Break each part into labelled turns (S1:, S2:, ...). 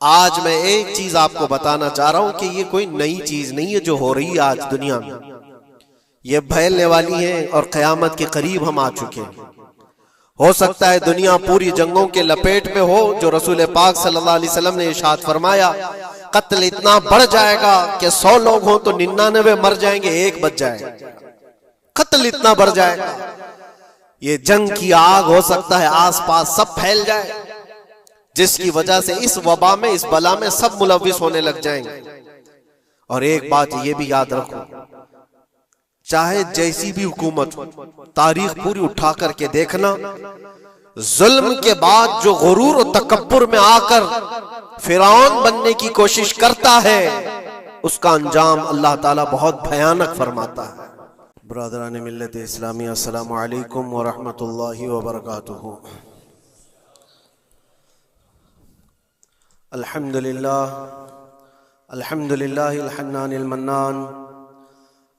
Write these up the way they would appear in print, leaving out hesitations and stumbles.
S1: आज मैं एक चीज आपको बताना चाह रहा हूं कि ये कोई नई चीज नहीं है जो हो रही है आज दुनिया में। ये फैलने वाली है और क़यामत के करीब हम आ चुके हैं। हो सकता है दुनिया पूरी जंगों के लपेट में हो, जो रसूल पाक सल्लल्लाहु अलैहि वसल्लम ने इरशाद फरमाया, कत्ल इतना बढ़ जाएगा कि 100 लोग हों तो 99 मर जाएंगे, एक बच जाएगा। कत्ल इतना बढ़ जाएगा, ये जंग की आग हो सकता है आसपास सब फैल जाए, जिसकी वजह से इस वबा में, इस बला में सब मुलव्विस होने लग जाएंगे। और एक बात ये भी याद रखो, चाहे जैसी भी हुकूमत हो, तारीख पूरी उठा करके देखना, जुल्म के बाद जो गुरूर और तकब्बुर में आकर फिरौन बनने की कोशिश करता है, उसका अंजाम अल्लाह ताला बहुत भयानक फरमाता है। ब्रदरान मिल्लत इस्लामी, अस्सलामु अलैकुम व रहमतुल्लाहि व बरकातुहू। अल्हम्दुलिल्लाह अल्हम्दुलिल्लाहिल हन्नानिल मन्नान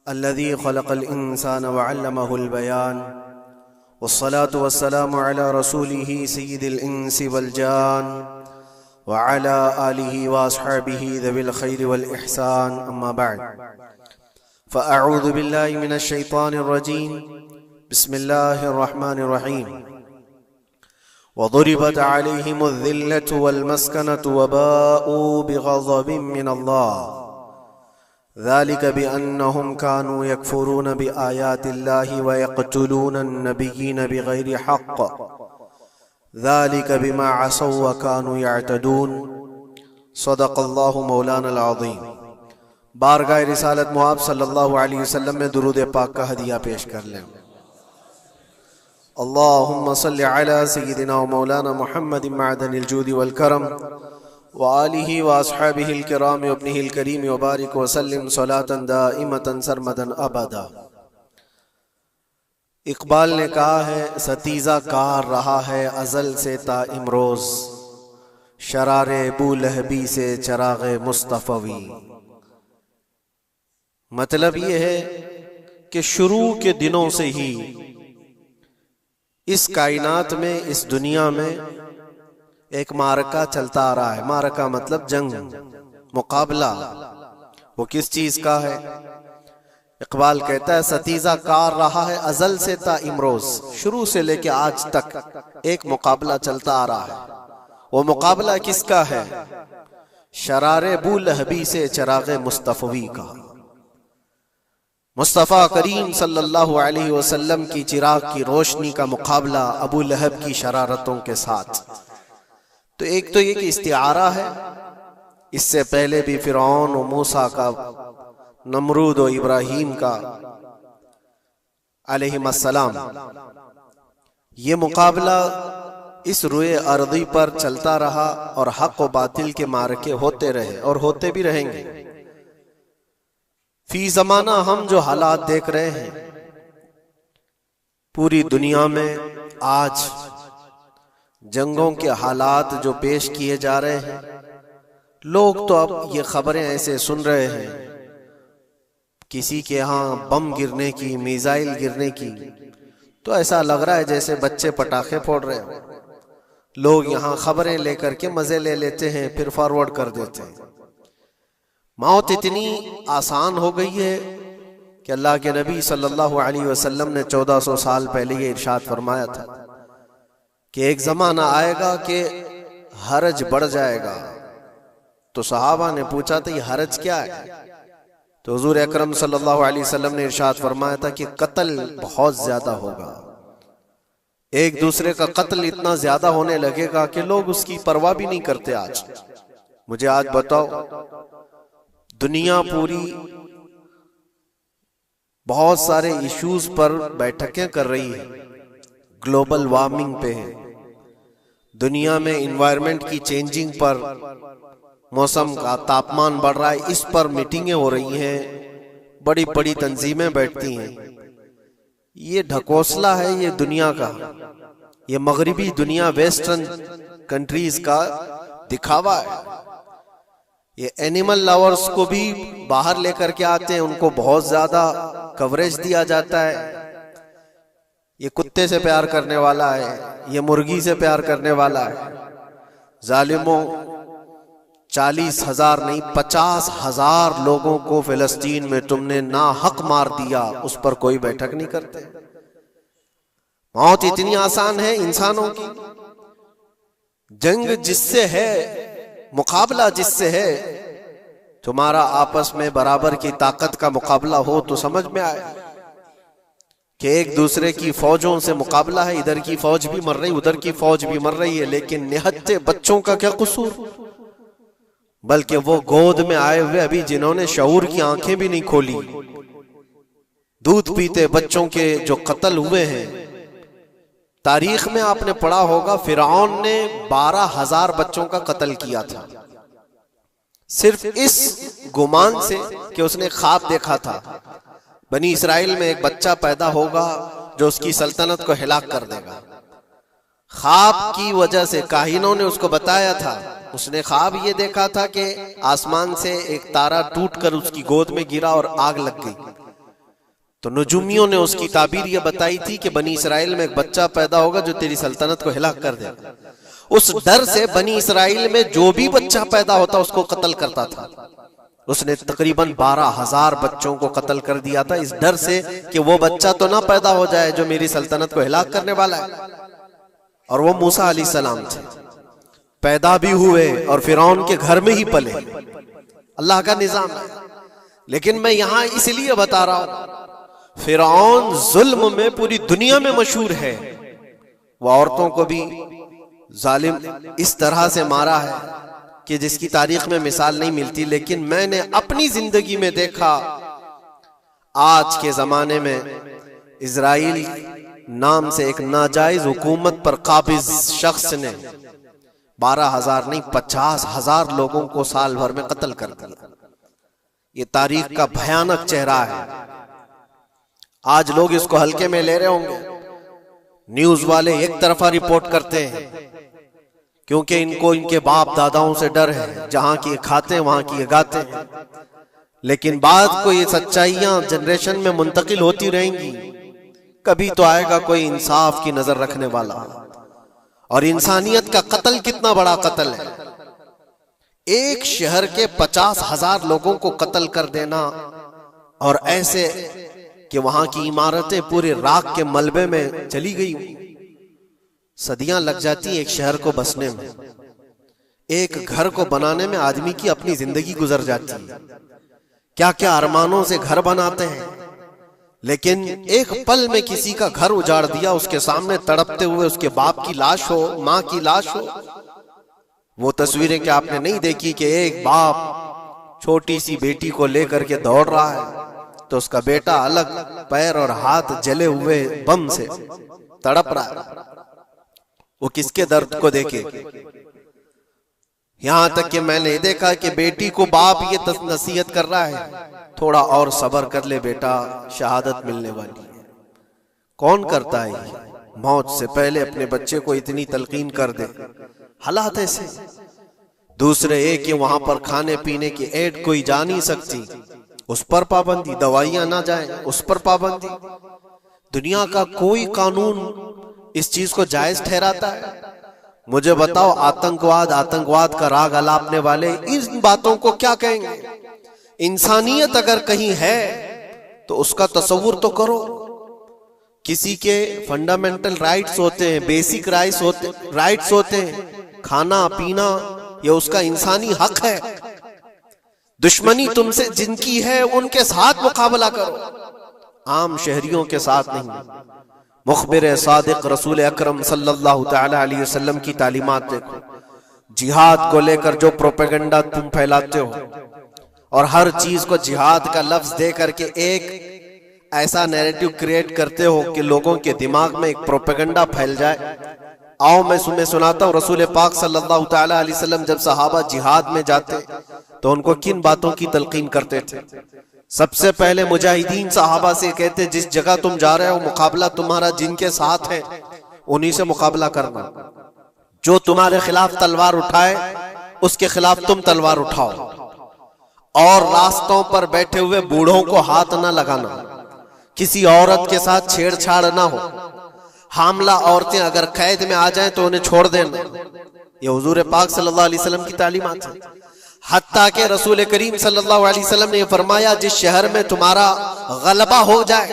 S1: अल्लज़ी खलक़ल इंसान व अल्लमहुल बयान वस्सलातु वस्सलामु अला रसूलिही सय्यिदिल इंसी वल जान व अला आलिही व अस्हाबिही ज़विल खैरि वल इहसान, अम्मा बअद। फ़अऊज़ु बिल्लाहि मिनश शैतानिर रजीम, बिस्मिल्लाहिर रहमानिर रहीम। वज़ुरिबत अलैहिमुज़्ज़िल्लतु वल मस्कनतु वबाऊ बिग़ज़बिन मिनल्लाह, ज़ालिका बिअन्नहुम कानू यकफुरून बिआयातिल्लाहि व यक़्तुलूनन नबिय्यीन बिग़ैरि हक़्क़, ज़ालिका बिमा असौ व कानू यअतदून। सदक़ल्लाहु मौलानल अज़ीम। बारगाह रिसालत मुआब सल्लल्लाहु अलैहि वसल्लम में दुरूद पाक का हदिया पेश कर लें। अल्लाहुम्मा सल्लि अला सय्यिदिना व मौलाना मुहम्मदिन मअदनिल जूदि वल करम व आलिहि व अस्हाबिहिल किराम व इब्निहिल करीम व बारिक व सल्लिम सलातन दाइमतन सरमदन अबदा। इकबाल ने कहा है, सतीजा कार रहा है अजल से ता इमरोज, शरारे बूलहबी से चरागे मुस्तफवी। मतलब ये है कि शुरू के दिनों से ही इस कायनात में, इस दुनिया में एक मारका चलता आ रहा है। मारका मतलब जंग, मुकाबला। वो किस चीज का है? इकबाल कहता है, सतीजा कार रहा है अजल से ता इमरोज, शुरू से लेके आज तक एक मुकाबला चलता आ रहा है। वो मुकाबला किसका है? शरारे बूलहबी से चरागे मुस्तफवी का। मुस्तफ़ा करीम सल्लल्लाहु अलैहि वसल्लम की चिराग की रोशनी का मुकाबला अबू लहब की शरारतों के साथ। तो एक तो ये कि इस्तिआरा है, इससे पहले भी फिरौन और मूसा का, नमरूद और इब्राहीम का अलैहिस्सलाम, ये मुकाबला इस रुए अर्दी पर चलता रहा और हक और बातिल के मारके होते रहे और होते भी रहेंगे। फी जमाना हम जो हालात देख रहे हैं पूरी दुनिया में, आज जंगों के हालात जो पेश किए जा रहे हैं, लोग तो अब ये खबरें ऐसे सुन रहे हैं, किसी के यहाँ बम गिरने की, मिसाइल गिरने की, तो ऐसा लग रहा है जैसे बच्चे पटाखे फोड़ रहे हैं। लोग यहाँ खबरें लेकर के मजे ले लेते हैं, फिर फॉरवर्ड कर देते हैं। मौत इतनी आसान हो गई है कि अल्लाह के नबी सल्लल्लाहु अलैहि वसल्लम ने 1400 साल पहले ये इरशाद फरमाया था कि एक जमाना आएगा कि हरज बढ़ जाएगा। तो सहाबा ने पूछा था, ये हरज क्या है? तो हुजूर अकरम सल्लल्लाहु अलैहि वसल्लम ने इरशाद फरमाया था कि कत्ल बहुत ज्यादा होगा। एक दूसरे का कत्ल इतना ज्यादा होने लगेगा कि लोग उसकी परवाह भी नहीं करते। आज मुझे आज बताओ, दुनिया पूरी बहुत सारे इश्यूज पर बैठकें कर रही है, ग्लोबल वार्मिंग पे है, दुनिया में इन्वायरमेंट की चेंजिंग पर, मौसम का तापमान बढ़ रहा है, इस पर मीटिंगें हो रही हैं, बड़ी बड़ी तंजीमें बैठती हैं। ये ढकोसला है ये दुनिया का, ये मगरिबी दुनिया, वेस्टर्न कंट्रीज का दिखावा है। ये एनिमल लवर्स को भी बाहर लेकर के आते हैं, उनको बहुत ज्यादा कवरेज दिया जाता है। ये कुत्ते से प्यार करने वाला है, ये मुर्गी से प्यार करने वाला है। जालिमों, 40,000 नहीं 50,000 लोगों को फिलिस्तीन में तुमने ना हक मार दिया, उस पर कोई बैठक नहीं करते। मौत इतनी आसान है इंसानों की। जंग जिससे है, मुकाबला जिससे है, तुम्हारा आपस में बराबर की ताकत का मुकाबला हो तो समझ में आए कि एक दूसरे की फौजों से मुकाबला है, इधर की फौज भी मर रही, उधर की फौज भी मर रही है, लेकिन निहत्ते बच्चों का क्या कसूर। बल्कि वो गोद में आए हुए अभी जिन्होंने शऊर की आंखें भी नहीं खोली, दूध पीते बच्चों के जो कत्ल हुए हैं। तारीख में आपने पढ़ा होगा फिरौन ने 12,000 बच्चों का कत्ल किया था, सिर्फ इस गुमान से कि उसने ख्वाब देखा था बनी इसराइल में एक बच्चा पैदा होगा जो उसकी सल्तनत को हिलाक कर देगा। ख्वाब की वजह से काहिनों ने उसको बताया था, उसने ख्वाब ये देखा था कि आसमान से एक तारा टूटकर उसकी गोद में गिरा और आग लग गई। तो नजूमियों ने उसकी ताबीर ये बताई थी कि बनी इसराइल में एक बच्चा पैदा होगा जो तेरी सल्तनत को हिलाक कर देगा। उस डर से बनी इसराइल में जो भी बच्चा पैदा होता उसको कत्ल करता था। उसने तकरीबन 12,000 बच्चों को कत्ल कर दिया था, इस डर से कि वो बच्चा तो ना पैदा हो जाए जो मेरी सल्तनत को हिलाक करने वाला है। और वो मूसा अलैहिस्सलाम थे, पैदा भी हुए और फिरौन के घर में ही पले। अल्लाह का निजाम है। लेकिन मैं यहां इसलिए बता रहा हूं, फिरौन जुल्म में पूरी दुनिया में मशहूर है। वह औरतों को भी जालिम इस तरह से मारा है कि जिसकी तारीख में मिसाल नहीं मिलती। लेकिन मैंने अपनी जिंदगी में देखा, आज के जमाने में इजराइल नाम से एक नाजायज हुकूमत पर काबिज शख्स ने 12,000 नहीं 50,000 लोगों को साल भर में कत्ल कर दिया। ये तारीख का भयानक चेहरा है। आज लोग इसको हल्के में ले रहे होंगे, न्यूज वाले एक तरफा रिपोर्ट करते हैं क्योंकि इनको इनके बाप दादाओं से डर है, जहां की खाते हैं वहां की गाते हैं। लेकिन बाद को ये सच्चाइयां जनरेशन में मुंतकिल होती रहेंगी। कभी तो आएगा कोई इंसाफ की नजर रखने वाला। और इंसानियत का कत्ल कितना बड़ा कत्ल है। एक शहर के 50,000 लोगों को कत्ल कर देना, और ऐसे कि वहां की इमारतें पूरे राख के मलबे में चली गई। सदियां लग जाती एक शहर को बसने में, एक घर को बनाने में आदमी की अपनी जिंदगी गुजर जाती है। क्या क्या अरमानों से घर बनाते हैं, लेकिन एक पल में किसी का घर उजाड़ दिया, उसके सामने तड़पते हुए उसके बाप की लाश हो, मां की लाश हो। वो तस्वीरें क्या आपने नहीं देखी कि एक बाप छोटी सी बेटी को लेकर के दौड़ रहा है, तो उसका बेटा अलग पैर और हाथ जले हुए बम से तड़प रहा है। वो किसके दर्द को देखे। यहां तक कि मैंने देखा कि बेटी को बाप ये नसीहत कर रहा है, थोड़ा और सब्र कर ले बेटा, शहादत मिलने वाली है। कौन करता है मौत से पहले अपने बच्चे को इतनी तलकीन कर दे। हालात ऐसे। दूसरे एक कि वहां पर खाने पीने की एड कोई जा नहीं सकती, उस पर पाबंदी। दवाइयां ना जाए, उस पर पाबंदी। दुनिया का कोई कानून इस चीज को जायज ठहराता है? मुझे बताओ, आतंकवाद का राग अलापने वाले इन बातों को क्या कहेंगे? इंसानियत अगर कहीं है तो उसका तस्वुर तो करो। किसी के फंडामेंटल राइट्स होते हैं, बेसिक राइट्स होते हैं, खाना पीना, यह उसका इंसानी हक है। दुश्मनी तुमसे जिनकी है उनके साथ मुकाबला करो, आम शहरियों के साथ नहीं। मुखबिर सादिक रसूल अकरम सल्लल्लाहु तआला अलैहि वसल्लम की तालीमात देखो। जिहाद को लेकर जो प्रोपेगेंडा तुम फैलाते हो, और हर चीज को जिहाद का लफ्ज दे करके एक ऐसा नैरेटिव क्रिएट करते हो कि लोगों के दिमाग में एक प्रोपेगेंडा फैल जाए। आओ मैं तुम्हें सुनाता हूँ, रसूल पाक सल्लल्लाहु तआला अलैहि वसल्लम जब सहाबा जिहाद में जाते तो उनको किन बातों की तलकीन करते थे। सबसे पहले मुजाहिदीन सहाबा से कहते, जिस जगह तुम जा रहे हो मुकाबला तुम्हारा जिनके साथ है उन्हीं से मुकाबला करना। जो तुम्हारे खिलाफ तलवार उठाए उसके खिलाफ तुम तलवार उठाओ। और रास्तों पर बैठे हुए बूढ़ों को हाथ ना लगाना, किसी औरत के साथ छेड़छाड़ ना हो। हामला औरतें अगर कैद में आ जाएं तो उन्हें छोड़ देना। ये हुजूर पाक सल्लल्लाहु अलैहि वसल्लम की तालीमात है। हत्ता के रसूल करीम सल्लल्लाहु अलैहि वसल्लम ने फरमाया, जिस शहर में तुम्हारा गलबा हो जाए,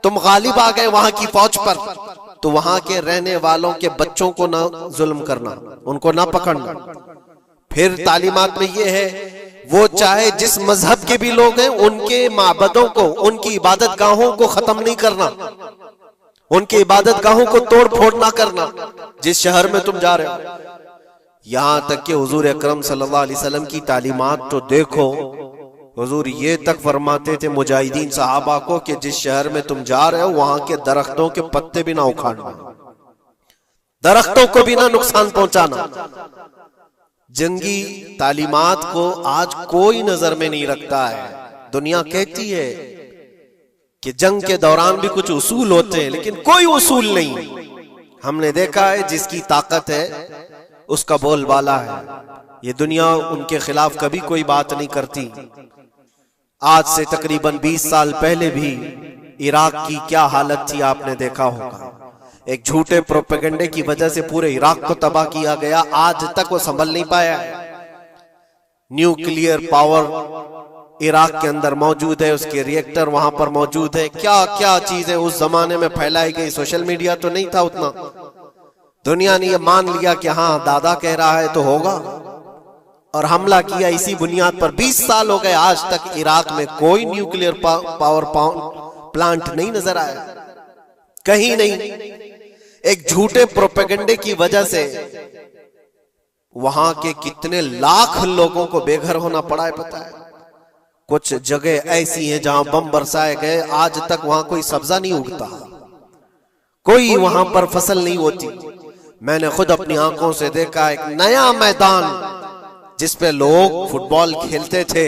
S1: तुम गालिब आ गए वहां की फौज पर, तो वहां के रहने वालों के बच्चों को ना जुल्म करना, उनको ना पकड़ना। फिर तालीमात में ये है, वो चाहे जिस मजहब के भी लोग हैं, उनके माबदों को, उनकी इबादत गाहों को खत्म नहीं करना, उनकी इबादत गाहों को तोड़ फोड़ ना करना जिस शहर में तुम जा रहे हो। यहां तक कि हुजूर अकरम सल्लल्लाहु अलैहि वसल्लम की तालीमात तो देखो, हुजूर ये तक फरमाते थे मुजाहिदीन सहाबा को कि जिस शहर में तुम जा रहे हो वहां के दरख्तों के पत्ते भी ना उखाड़ना, दरख्तों को भी ना नुकसान पहुंचाना। जंगी तालीमात को आज कोई नजर में नहीं रखता है। दुनिया कहती है कि जंग के दौरान भी कुछ उसूल होते हैं, लेकिन कोई उसूल नहीं। हमने देखा है जिसकी ताकत है उसका बोलबाला है। ये दुनिया उनके खिलाफ कभी कोई बात नहीं करती। आज से तकरीबन 20 साल पहले भी इराक की क्या हालत थी आपने देखा होगा। एक झूठे प्रोपेगेंडे की वजह से पूरे इराक को तबाह किया गया। आज तक वो संभल नहीं पाया। न्यूक्लियर पावर इराक के अंदर मौजूद है, उसके रिएक्टर वहां पर मौजूद है। क्या क्या चीजें उस जमाने में फैलाई गई। सोशल मीडिया तो नहीं था उतना। दुनिया ने ये मान लिया कि हाँ दादा कह रहा है तो होगा, और हमला किया इसी बुनियाद पर। 20 साल हो गए, आज तक इराक में कोई न्यूक्लियर पावर प्लांट नहीं नजर आया, कहीं नहीं। एक झूठे प्रोपेगेंडे की वजह से वहां के कितने लाख लोगों को बेघर होना पड़ा है पता है। कुछ जगह ऐसी हैं जहां बम बरसाए गए, आज तक वहां कोई सब्जा नहीं उगता, कोई वहां पर फसल नहीं होती। मैंने खुद अपनी आंखों से देखा एक नया मैदान जिसपे लोग फुटबॉल खेलते थे,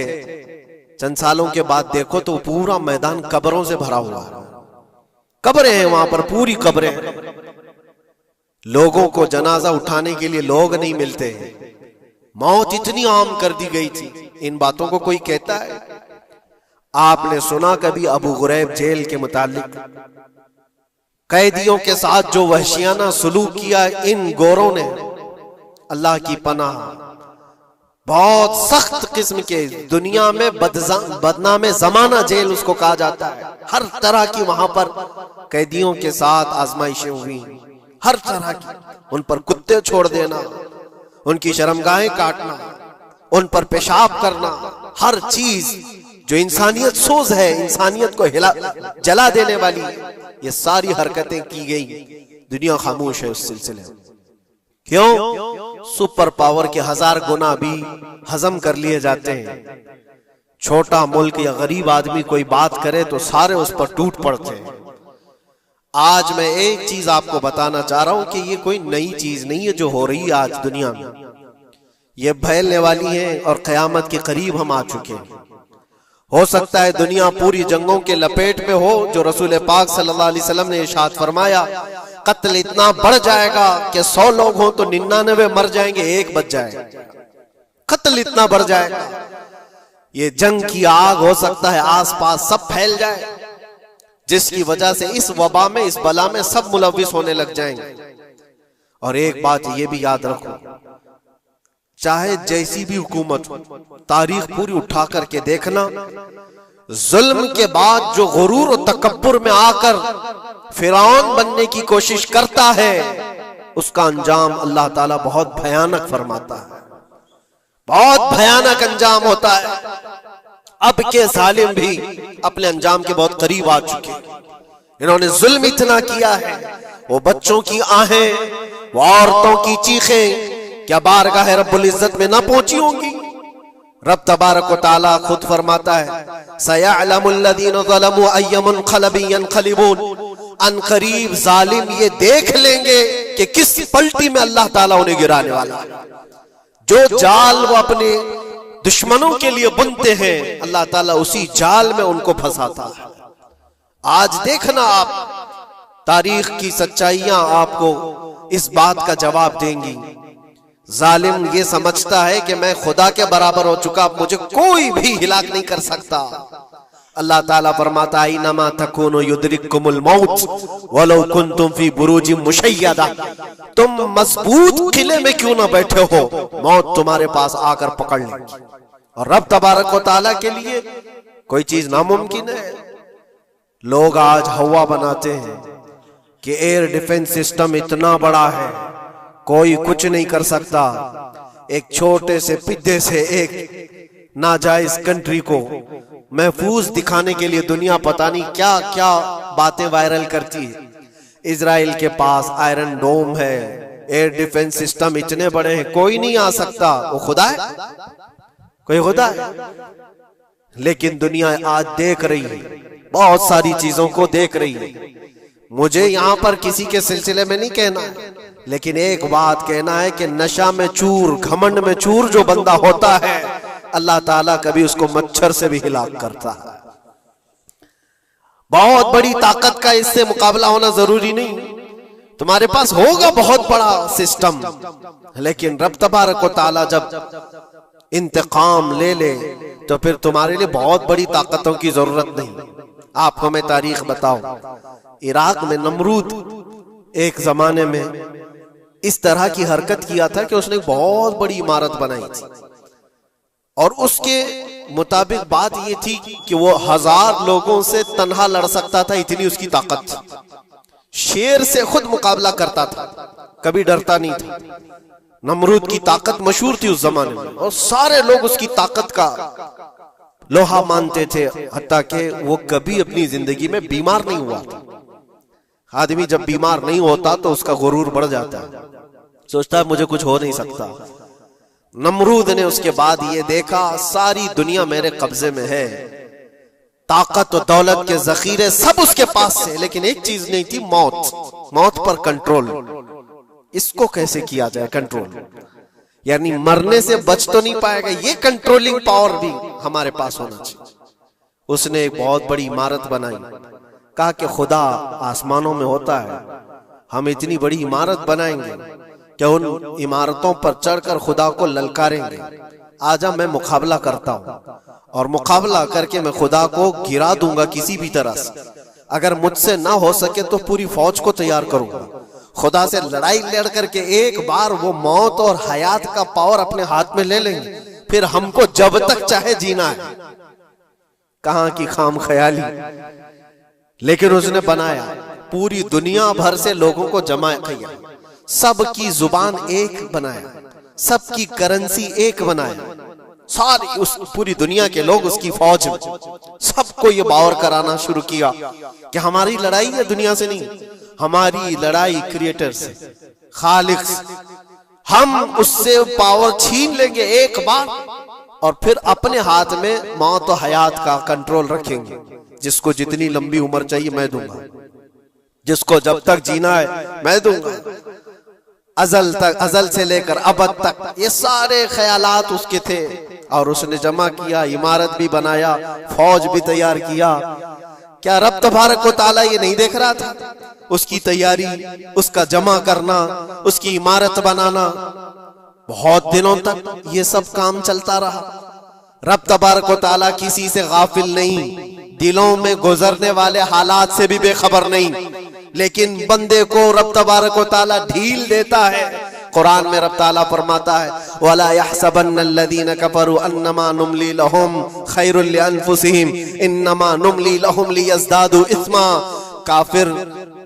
S1: चंद सालों के बाद देखो तो पूरा मैदान कब्रों से भरा हुआ है। कब्रें हैं वहां पर, पूरी कब्रें हैं। लोगों को जनाजा उठाने के लिए लोग नहीं मिलते। मौत इतनी आम कर दी गई थी। इन बातों को कोई कहता है? आपने सुना कभी अबू गुरैब जेल के मुतालिक? कैदियों के साथ जो वहशियाना सलूक किया इन गोरों ने, अल्लाह की पनाह, बहुत सख्त किस्म के, दुनिया में बदनामे जमाना जेल उसको कहा जाता है। हर तरह की वहां पर कैदियों के साथ आजमाइशें हुई, हर तरह की। उन पर कुत्ते छोड़ देना, उनकी शर्मगाहें काटना, उन पर पेशाब करना, हर चीज जो इंसानियत सोज है, इंसानियत को जला देने वाली, ये सारी हरकतें की गई। दुनिया खामोश है उस सिलसिले में। क्यों? सुपर पावर के 1000 गुना भी हजम कर लिए जाते हैं। छोटा मुल्क या गरीब आदमी कोई बात करे तो सारे उस पर टूट पड़ते हैं। आज मैं एक चीज आपको बताना चाह रहा हूं कि ये कोई नई चीज नहीं है जो हो रही है आज दुनिया में। ये फैलने वाली है और कयामत के करीब हम आ चुके हैं। हो सकता है दुनिया पूरी जंगों के लपेट में हो, जो रसूल पाक सल्लल्लाहु अलैहि वसल्लम ने इरशाद फरमाया, कत्ल इतना बढ़ जाएगा कि 100 लोग हों तो 99 मर जाएंगे, एक बच जाएगा। कत्ल इतना बढ़ जाएगा। ये जंग की आग हो सकता है आसपास सब फैल जाए, जिसकी वजह से इस वबा में, इस बला में सब मुलविस होने लग जाएंगे। और एक बात ये भी याद रखो, चाहे जैसी भी हुकूमत हो, तारीख पूरी उठा करके देखना, जुल्म के बाद जो गुरूर और तकब्बुर में आकर फिरौन बनने की कोशिश करता है, उसका अंजाम अल्लाह ताला बहुत भयानक फरमाता है। बहुत भयानक अंजाम होता है। अब के जालिम भी अपने अंजाम के बहुत करीब आ चुके। इन्होंने जुल्म इतना किया है, वो बच्चों की आहें, वो औरतों की चीखें क्या बारगाह रब्बुल इज्जत में ना पहुंची होंगी? रब तबारक व तआला खुद फरमाता है, सयअलमुल लज़ीना ज़लमू अय्य मुनक़लबिन यनक़लिबून। अनक़रीब जालिम ये देख लेंगे कि किस पलटी में अल्लाह ताला उन्हें गिराने वाला है। जो जाल वो अपने दुश्मनों के लिए बुनते हैं, अल्लाह ताला उसी जाल में उनको फंसाता है। आज देखना आप, तारीख की सच्चाइयां आपको इस बात का जवाब देंगी। जालिम ये समझता है कि मैं खुदा के बराबर हो चुका, मुझे कोई भी हिलाक नहीं कर सकता। अल्लाह ताला फरमाता है इन्नमा तकुनु युद्रिकुमुल मौत वलौ कुंतुम फी बुरूजिम मुशय्यदा, तुम मजबूत किले में क्यों ना बैठे हो, मौत तुम्हारे पास आकर पकड़ लेगी। और रब तबारक व तआला के लिए कोई चीज नामुमकिन है। लोग आज हवा बनाते हैं कि एयर डिफेंस सिस्टम इतना बड़ा है कोई कुछ नहीं कर सकता। एक छोटे से पिद्दे से एक नाजायज कंट्री को महफूज दिखाने के लिए दुनिया पता नहीं क्या क्या बातें वायरल करती है। इजराइल के पास आयरन डोम है, एयर डिफेंस सिस्टम इतने बड़े हैं, कोई नहीं आ सकता। वो खुदा है? कोई खुदा है? लेकिन दुनिया आज देख रही है, बहुत सारी चीजों को देख रही है। मुझे यहां पर किसी के सिलसिले में नहीं कहना है, लेकिन एक बात कहना है कि नशा में चूर, घमंड में चूर जो बंदा होता है, अल्लाह ताला कभी उसको मच्छर से भी हिलाक करता है। बहुत बड़ी ताकत का इससे मुकाबला होना जरूरी नहीं। तुम्हारे पास होगा बहुत बड़ा सिस्टम, लेकिन रब तबारक व तआला जब इंतकाम ले ले तो फिर तुम्हारे लिए बहुत बड़ी ताकतों की जरूरत नहीं। आप हमें तारीख बताओ, इराक में नमरूद एक जमाने में इस तरह की हरकत किया था कि उसने बहुत बड़ी इमारत बनाई थी, और उसके मुताबिक बात ये थी कि वो 1000 लोगों से तन्हा लड़ सकता था, इतनी उसकी ताकत थी। शेर से खुद मुकाबला करता था, कभी डरता नहीं था। नमरूद की ताकत मशहूर थी उस जमाने में, और सारे लोग उसकी ताकत का लोहा मानते थे, हत्ता कि वो कभी अपनी जिंदगी में बीमार नहीं हुआ था। आदमी जब बीमार नहीं होता तो उसका गुरूर बढ़ जाता है, सोचता है मुझे कुछ हो नहीं सकता। नमरूद ने उसके बाद ये देखा सारी दुनिया मेरे कब्जे में है, ताकत और दौलत के जखीरे सब उसके पास से, लेकिन एक चीज नहीं थी, मौत। मौत पर कंट्रोल। इसको कैसे किया जाए कंट्रोल? यानी मरने से बच तो नहीं पाएगा, ये कंट्रोलिंग पावर भी हमारे पास होना चाहिए। उसने एक बहुत बड़ी इमारत बनाई, कहा कि खुदा आसमानों में होता है, हम इतनी बड़ी इमारत बनाएंगे कि उन इमारतों पर चढ़कर खुदा को ललकारेंगे। आजा मैं मुकाबला करता हूं, और मुकाबला करके मैं खुदा को गिरा दूंगा किसी भी तरह से। अगर मुझसे ना हो सके तो पूरी फौज को तैयार करूंगा। खुदा से लड़ाई लड़ करके एक बार वो मौत और हयात का पावर अपने हाथ में ले लेंगे, फिर हमको जब तक चाहे जीना है। कहां की खाम ख्याली। लेकिन उसने बनाया, पूरी दुनिया भर से लोगों को जमा किया, सबकी जुबान एक बनाया, सबकी करेंसी एक बनाया, सारी उस पूरी दुनिया के लोग उसकी फौज में। सबको ये बावर कराना शुरू किया कि हमारी लड़ाई है दुनिया से नहीं, हमारी लड़ाई क्रिएटर से, खालिक से। हम उससे पावर छीन लेंगे एक बार, और फिर अपने हाथ में मौत और हयात का कंट्रोल रखेंगे। जिसको जितनी लंबी उम्र चाहिए मैं दूंगा, जिसको जब तक जीना है मैं दूंगा। अजल तक, अजल से लेकर अबद तक ये सारे ख्यालात उसके थे, और उसने जमा किया, इमारत भी बनाया, फौज भी तैयार किया। क्या रब तबारक व तआला ये नहीं देख रहा था? उसकी तैयारी, उसका जमा करना, उसकी इमारत बनाना, बहुत दिनों तक ये सब काम चलता रहा। रब तबारक व तआला किसी से गाफिल नहीं, दिलों में गुजरने वाले हालात से भी बेखबर नहीं, लेकिन बंदे को रब तबारक व तआला ढील देता है। कुरान में रब ताला फरमाता है, वला यहसबन्नल्लज़ीना कफरू अन्नमा नुमली लहुम खैरुल लिअन्फुसिहिम इन्नमा नुमली लहुम लियज़दादू इस्मा। काफिर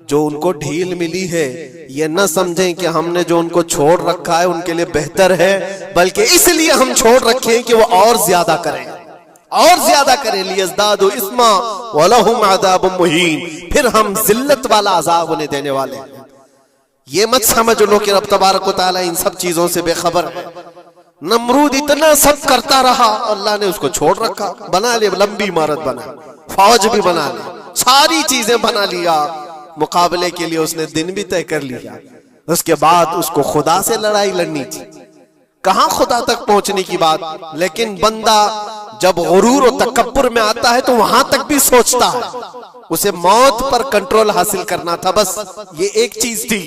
S1: जो उनको ढील मिली है, ये न समझें कि हमने जो उनको छोड़ रखा है उनके लिए बेहतर है, बल्कि इसलिए हम छोड़ रखे हैं कि वो और ज्यादा करें, और ज्यादा करें। लियज़दादू इस्मा वलहुम अज़ाबुम मुहीन, फिर हम जिल्लत वाला अज़ाब उन्हें देने वाले हैं। ये मत समझ लो कि रब तबारक व तआला इन सब चीजों से बेखबर है। नमरूद इतना सब करता रहा, अल्लाह ने उसको छोड़ रखा। बना ले लंबी इमारत, बना फौज भी बना ली, सारी चीजें बना लिया। मुकाबले के लिए उसने दिन भी तय कर लिया। उसके बाद उसको खुदा से लड़ाई लड़नी थी, कहां खुदा तक पहुंचने की बात। लेकिन बंदा जब गुरूर और तकब्बुर में आता है तो वहां तक भी सोचता है, उसे मौत पर कंट्रोल हासिल करना था, बस ये एक चीज थी।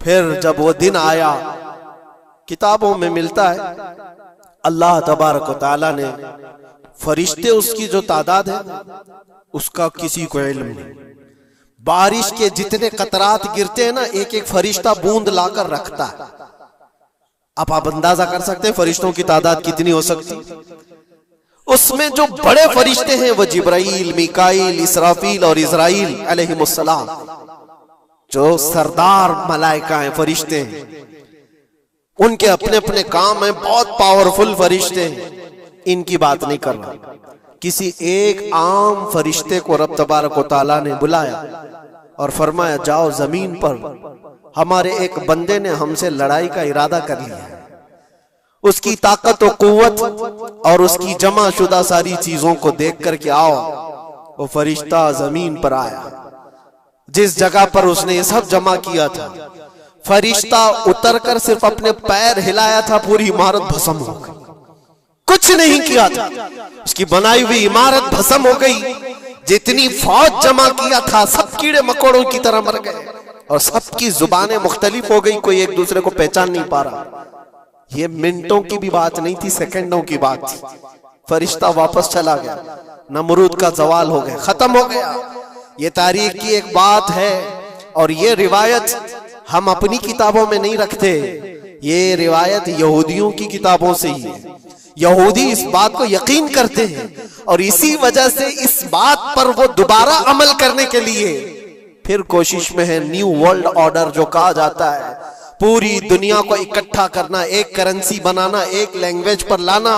S1: फिर जब वो दिन आया, किताबों में मिलता है, अल्लाह तबारक व तआला ने फरिश्ते उसकी जो तादाद है उसका किसी को इल्म नहीं। बारिश के जितने कतरात गिरते हैं ना, एक एक फरिश्ता बूंद लाकर रखता है। अब आप अंदाजा कर सकते हैं फरिश्तों की तादाद कितनी हो सकती। उसमें जो बड़े फरिश्ते हैं वो जिब्राइल, मीकाईल, इसराफील और इज़राइल अलैहिमुस्सलाम, जो सरदार मलाइका हैं, फरिश्ते हैं, उनके अपने अपने काम हैं, बहुत पावरफुल फरिश्ते हैं। इनकी बात नहीं कर रहा, किसी एक आम फरिश्ते को रब तबारक व तआला ने बुलाया और फरमाया जाओ जमीन पर हमारे एक बंदे ने हमसे लड़ाई का इरादा कर लिया है, उसकी ताकत और कुव्वत और उसकी जमा शुदा सारी चीजों को देख करके आओ। वो फरिश्ता जमीन पर आया, जिस जगह पर उसने ये सब जमा किया था, फरिश्ता उतरकर सिर्फ अपने पैर हिलाया था, पूरी इमारत भस्म हो गई। कुछ नहीं किया था, उसकी बनाई हुई इमारत भस्म हो गई। जितनी फौज जमा किया था सब कीड़े मकोड़ों की तरह मर गए और सबकी जुबानें मुख्तलिफ हो गई, कोई एक दूसरे को पहचान नहीं पा रहा। ये मिनटों की भी बात नहीं थी, सेकंडों की बात थी। फरिश्ता वापस चला गया, नमरूद का जवाल हो गया, खत्म हो गया। ये तारीख की एक बात है और ये रिवायत हम अपनी किताबों में नहीं रखते, ये रिवायत यहूदियों की किताबों से ही है। यहूदी इस बात को यकीन करते हैं और इसी वजह से इस बात पर वो दोबारा अमल करने के लिए फिर कोशिश में है। न्यू वर्ल्ड ऑर्डर जो कहा जाता है, पूरी दुनिया को इकट्ठा करना, एक करेंसी बनाना, एक लैंग्वेज पर लाना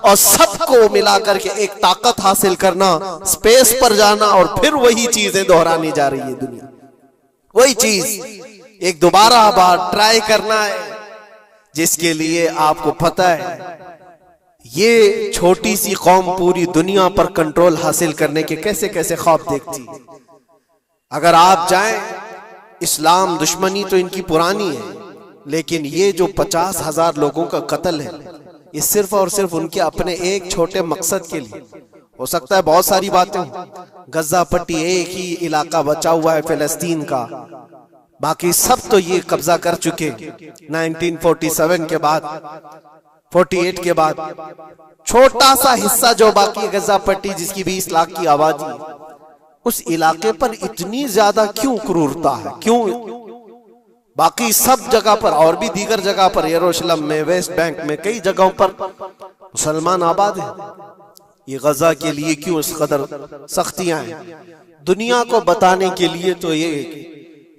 S1: और सबको मिलाकर के एक ताकत हासिल करना, स्पेस पर जाना और फिर वही चीजें दोहरानी जा रही है दुनिया। वही चीज एक दोबारा बार ट्राई करना है, जिसके लिए आपको पता है ये छोटी सी कौम पूरी दुनिया पर कंट्रोल हासिल करने के कैसे कैसे ख्वाब देखती। अगर आप जाएं, इस्लाम दुश्मनी तो इनकी पुरानी है, लेकिन ये जो 50,000 लोगों का कत्ल है, ये सिर्फ और सिर्फ उनके अपने एक छोटे मकसद के लिए। हो सकता है बहुत सारी बातें हो, गजा पट्टी एक ही इलाका बचा हुआ है फिलिस्तीन का, बाकी सब तो ये कब्जा कर चुके 1947 के बाद, 48 के बाद। छोटा सा हिस्सा जो बाकी गजा पट्टी जिसकी 20 लाख की आबादी, उस इलाके पर इतनी ज्यादा क्यों क्रूरता है, क्यों? बाकी सब जगह पर और भी दीगर जगह पर, यरूशलेम में, वेस्ट बैंक में, कई जगहों पर मुसलमान आबाद है। ये गजा के लिए क्यों इस कदर सख्तियां हैं? दुनिया को बताने के लिए तो ये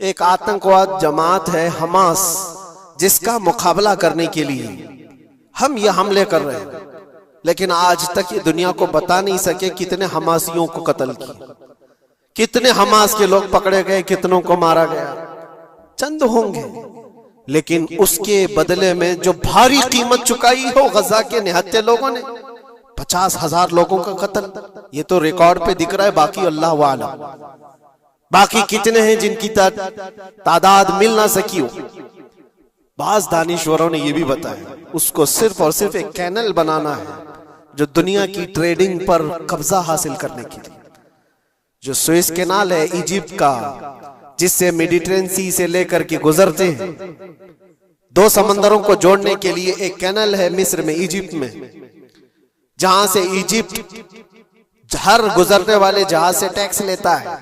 S1: एक आतंकवाद जमात है हमास, जिसका मुकाबला करने के लिए हम ये हमले कर रहे हैं, लेकिन आज तक ये दुनिया को बता नहीं सके कितने हमासियों को कत्ल किया, कितने हमास के लोग पकड़े गए, कितनों को मारा गया। चंद होंगे, लेकिन उसके बदले में जो भारी कीमत चुकाई हो गजा के निहत्थे लोगों ने, 50,000 लोगों का कत्ल, ये तो रिकॉर्ड पे दिख रहा है। बाकी अल्लाह वाला, बाकी कितने हैं जिनकी तादाद मिल ना सकी हो। बाज दानिश्वरों ने यह भी बताया उसको सिर्फ और सिर्फ एक कैनल बनाना है जो दुनिया की ट्रेडिंग पर कब्जा हासिल करने के लिए। जो सुएज कैनाल है इजिप्ट का, जिससे मेडिटेरेनियन सी से लेकर के गुजरते हैं, 2 समंदरों को जोड़ने के लिए एक कैनल है मिस्र में, इजिप्ट में, जहां से इजिप्ट हर गुजरने वाले जहाज से टैक्स लेता है,